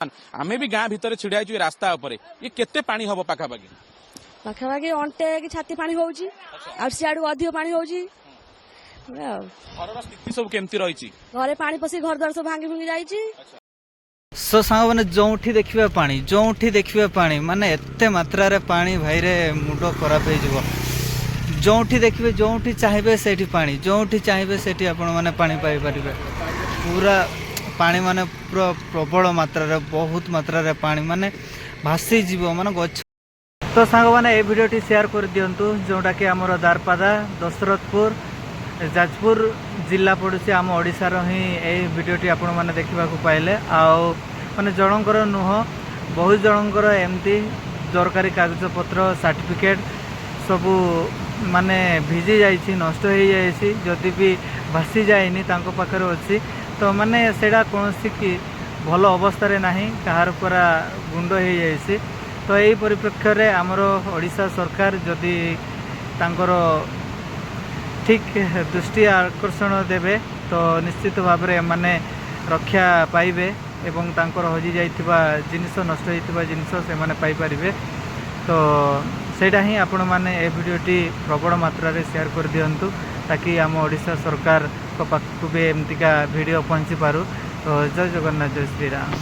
आमे भी गाँ भितर छिड़ा है रास्ता उपर ये केते पानी हम पाखापाखि पाखापाखि अंटे कि छाती पानी होउची आ सियाडू अधिक पानी होउची घर स्थिति सब केमती रही घरे पानी पसी घर द्वार सब भांगी भुंगी जाइची सो सांग मैंने जोठी देखिए पानी जोठी देखिए पानी माने एते मात्रा रे पानी भाई रे मुंड खराब हो जीवो जोठी देखिए जोठी चाहिए सेठी पानी जोठी चाहिए सेठी आपण माने पानी पाई परिबे पूरा पानी माने पूरा प्रबल मात्रा रे बहुत मात्रा रे पानी माने भासी जीवो माने गछ तो सांग माने ए वीडियोटी शेयर कर दियंतु जोटा कि हमर दारपादा दशरथपुर जाजपुर जिला पड़ुଛି आम ओडिशार ही ए वीडियोटी आपण माने देखा पाइले आउ माने जनकर नुह बहुत जनकर एमती दरकारी कागज पत्र सर्टिफिकेट सबू माने भिजी जाइछि नष्ट हो जाइछि जदि भी भासी जाइनि तांको पाखरे अछि तो माने सेडा कोनोसी की भल अवस्था रे नाही कहार पूरा गुंड हो जाइछि तो एही परिप्रेक्ष्य रे हमरो ओडिशा सरकार जदि तांकर ठीक दृष्टि आकर्षण देवे तो निश्चित भाव में माने रक्षा पाइबे एवं तांकर हजि जाइथिबा जिनिस नष्ट होइथिबा जिनिस से माने पाई परिबे तो सेटा ही आपण माने ए वीडियोटी प्रबल मात्रा रे शेयर कर दियंतु ताकि आम ओडिशा सरकार को पाखु भी एमतिका वीडियो पहुंची पारु तो जय जगन्नाथ जय श्री राम।